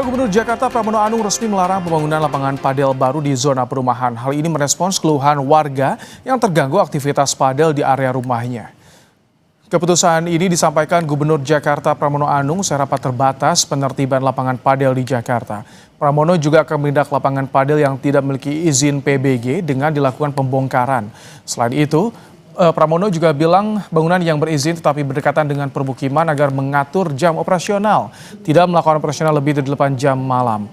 Gubernur Jakarta Pramono Anung resmi melarang pembangunan lapangan padel baru di zona perumahan. Hal ini merespons keluhan warga yang terganggu aktivitas padel di area rumahnya. Keputusan ini disampaikan Gubernur Jakarta Pramono Anung saat rapat terbatas penertiban lapangan padel di Jakarta. Pramono juga akan menindak lapangan padel yang tidak memiliki izin PBG dengan dilakukan pembongkaran. Selain itu, Pramono juga bilang bangunan yang berizin tetapi berdekatan dengan permukiman agar mengatur jam operasional, tidak melakukan operasional lebih dari 8 jam malam.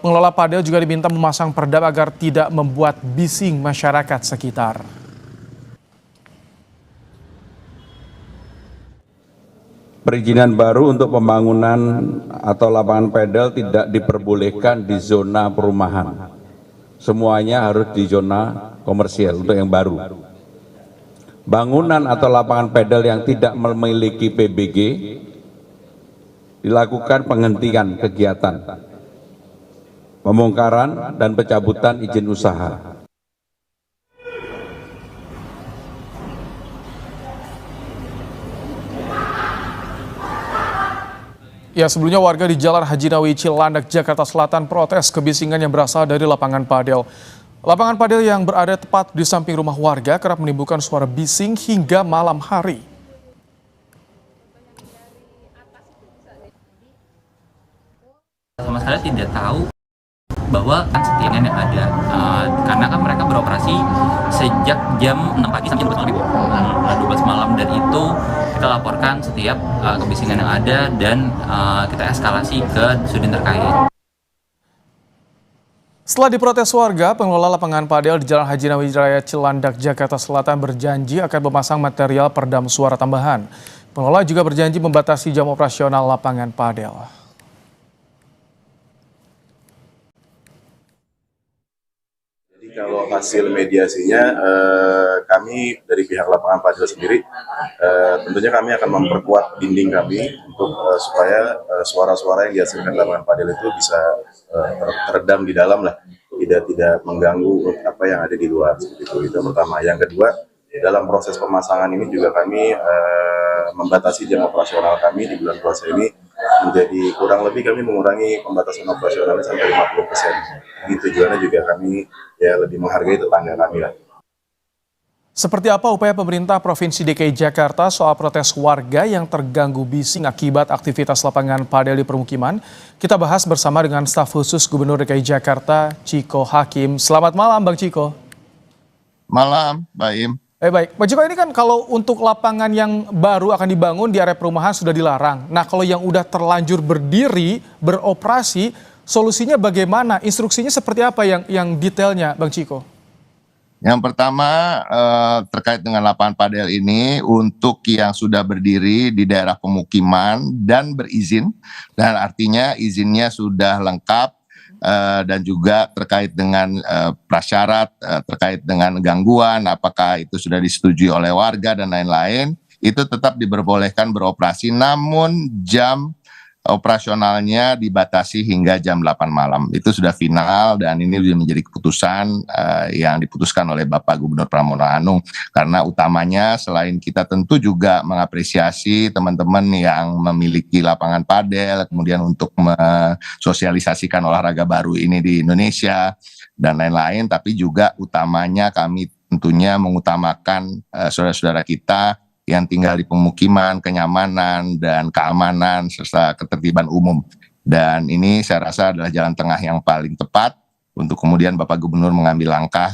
Pengelola padel juga diminta memasang perdam agar tidak membuat bising masyarakat sekitar. Perizinan baru untuk pembangunan atau lapangan padel tidak diperbolehkan di zona perumahan. Semuanya harus di zona komersial untuk yang baru. Bangunan atau lapangan padel yang tidak memiliki PBG dilakukan penghentian kegiatan, pembongkaran dan pencabutan izin usaha. Ya, sebelumnya warga di Jalan Haji Nawawi Cilandak, Jakarta Selatan protes kebisingan yang berasal dari lapangan padel. Lapangan padel yang berada tepat di samping rumah warga kerap menimbulkan suara bising hingga malam hari. Sama sekali tidak tahu bahwa setiap yang ada, karena kan mereka beroperasi sejak jam 6 pagi sampai jam 12 malam, dan itu kita laporkan setiap kebisingan yang ada dan kita eskalasi ke sudin terkait. Setelah diprotes warga, pengelola lapangan padel di Jalan Haji Nawawi Cilandak, Jakarta Selatan berjanji akan memasang material peredam suara tambahan. Pengelola juga berjanji membatasi jam operasional lapangan padel. Jadi kalau hasil mediasinya, kami dari pihak lapangan padel sendiri, tentunya kami akan memperkuat dinding kami untuk supaya suara-suara yang dihasilkan lapangan padel itu bisa teredam di dalam lah, tidak mengganggu apa yang ada di luar, seperti itu pertama. Yang kedua, dalam proses pemasangan ini juga kami membatasi jam operasional kami di bulan puasa ini menjadi kurang lebih kami mengurangi pembatasan operasionalnya sampai 50%. Jadi tujuannya juga kami ya lebih menghargai tetangga kami lah. Seperti apa upaya pemerintah Provinsi DKI Jakarta soal protes warga yang terganggu bising akibat aktivitas lapangan padel di permukiman? Kita bahas bersama dengan staf khusus Gubernur DKI Jakarta, Chiko Hakim. Selamat malam, Bang Chiko. Malam, Mbak Im. Baik, Bang Chiko, ini kan kalau untuk lapangan yang baru akan dibangun di area perumahan sudah dilarang. Nah, kalau yang udah terlanjur berdiri, beroperasi, solusinya bagaimana? Instruksinya seperti apa yang detailnya, Bang Chiko? Yang pertama terkait dengan lapangan padel ini untuk yang sudah berdiri di daerah pemukiman dan berizin, dan artinya izinnya sudah lengkap dan juga terkait dengan prasyarat terkait dengan gangguan, apakah itu sudah disetujui oleh warga dan lain-lain, itu tetap diperbolehkan beroperasi, namun jam operasionalnya dibatasi hingga jam 8 malam. Itu sudah final dan ini sudah menjadi keputusan yang diputuskan oleh Bapak Gubernur Pramono Anung, karena utamanya selain kita tentu juga mengapresiasi teman-teman yang memiliki lapangan padel, kemudian untuk mensosialisasikan olahraga baru ini di Indonesia dan lain-lain, tapi juga utamanya kami tentunya mengutamakan saudara-saudara kita yang tinggal di pemukiman, kenyamanan dan keamanan serta ketertiban umum. Dan ini saya rasa adalah jalan tengah yang paling tepat untuk kemudian Bapak Gubernur mengambil langkah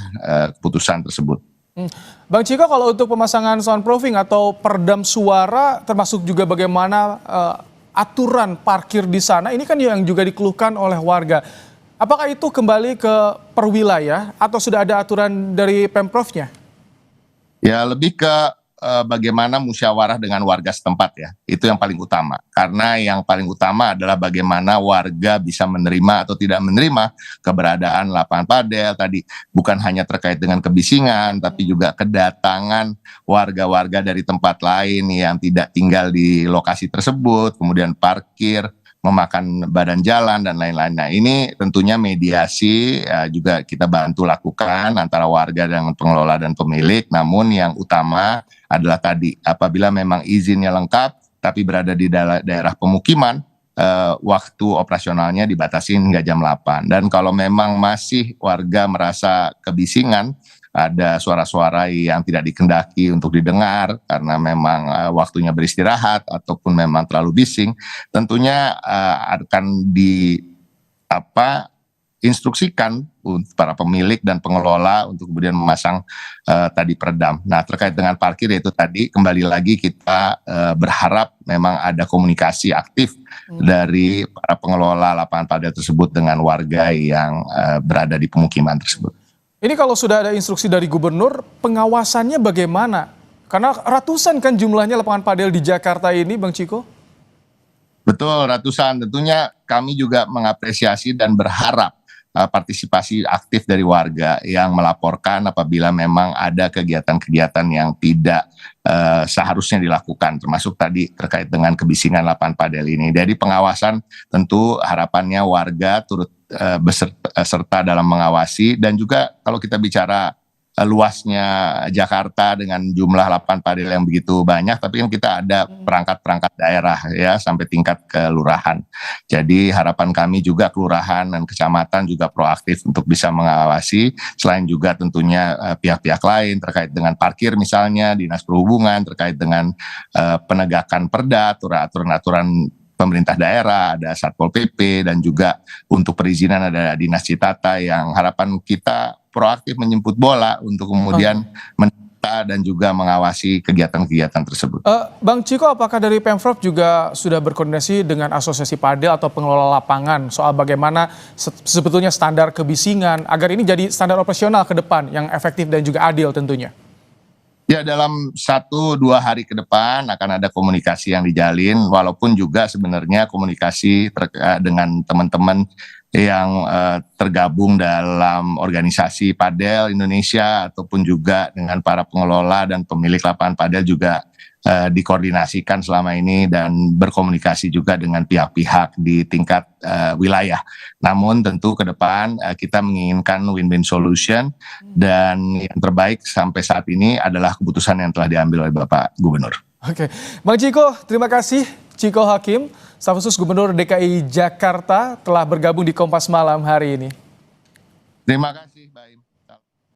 keputusan tersebut. Bang Chiko, kalau untuk pemasangan soundproofing atau peredam suara, termasuk juga bagaimana aturan parkir di sana, ini kan yang juga dikeluhkan oleh warga. Apakah itu kembali ke perwilayah atau sudah ada aturan dari Pemprovnya? Ya, lebih ke bagaimana musyawarah dengan warga setempat, ya, itu yang paling utama, karena yang paling utama adalah bagaimana warga bisa menerima atau tidak menerima keberadaan lapangan padel tadi, bukan hanya terkait dengan kebisingan tapi juga kedatangan warga-warga dari tempat lain yang tidak tinggal di lokasi tersebut, kemudian parkir, memakan badan jalan dan lain-lain. Nah, ini tentunya mediasi juga kita bantu lakukan antara warga dengan pengelola dan pemilik, namun yang utama adalah tadi, apabila memang izinnya lengkap tapi berada di daerah pemukiman, waktu operasionalnya dibatasi hingga jam 8. Dan kalau memang masih warga merasa kebisingan, ada suara-suara yang tidak dikehendaki untuk didengar karena memang waktunya beristirahat ataupun memang terlalu bising, tentunya akan instruksikan untuk para pemilik dan pengelola untuk kemudian memasang tadi peredam. Nah, terkait dengan parkir itu tadi kembali lagi kita berharap memang ada komunikasi aktif dari para pengelola lapangan padel tersebut dengan warga yang berada di pemukiman tersebut. Ini kalau sudah ada instruksi dari gubernur, pengawasannya bagaimana? Karena ratusan kan jumlahnya lapangan padel di Jakarta ini, Bang Ciko. Betul, ratusan. Tentunya kami juga mengapresiasi dan berharap partisipasi aktif dari warga yang melaporkan apabila memang ada kegiatan-kegiatan yang tidak seharusnya dilakukan, termasuk tadi terkait dengan kebisingan lapangan padel ini. Jadi pengawasan tentu harapannya warga turut serta dalam mengawasi, dan juga kalau kita bicara luasnya Jakarta dengan jumlah lapangan padel yang begitu banyak, tapi kan kita ada perangkat-perangkat daerah ya sampai tingkat kelurahan. Jadi harapan kami juga kelurahan dan kecamatan juga proaktif untuk bisa mengawasi, selain juga tentunya pihak-pihak lain terkait dengan parkir misalnya, dinas perhubungan terkait dengan penegakan perda, aturan-aturan pemerintah daerah, ada Satpol PP, dan juga untuk perizinan ada Dinas Citata yang harapan kita proaktif menjemput bola untuk kemudian mendata dan juga mengawasi kegiatan-kegiatan tersebut. Bang Ciko, apakah dari Pemprov juga sudah berkoordinasi dengan asosiasi padel atau pengelola lapangan soal bagaimana sebetulnya standar kebisingan agar ini jadi standar operasional ke depan yang efektif dan juga adil tentunya? Ya, dalam 1-2 hari ke depan akan ada komunikasi yang dijalin, walaupun juga sebenarnya komunikasi dengan teman-teman yang tergabung dalam organisasi padel Indonesia ataupun juga dengan para pengelola dan pemilik lapangan padel juga dikoordinasikan selama ini dan berkomunikasi juga dengan pihak-pihak di tingkat wilayah. Namun tentu ke depan kita menginginkan win-win solution, dan yang terbaik sampai saat ini adalah keputusan yang telah diambil oleh Bapak Gubernur. Oke, Bang Ciko, terima kasih. Ciko Hakim, staf khusus Gubernur DKI Jakarta telah bergabung di Kompas Malam hari ini. Terima kasih, Baim.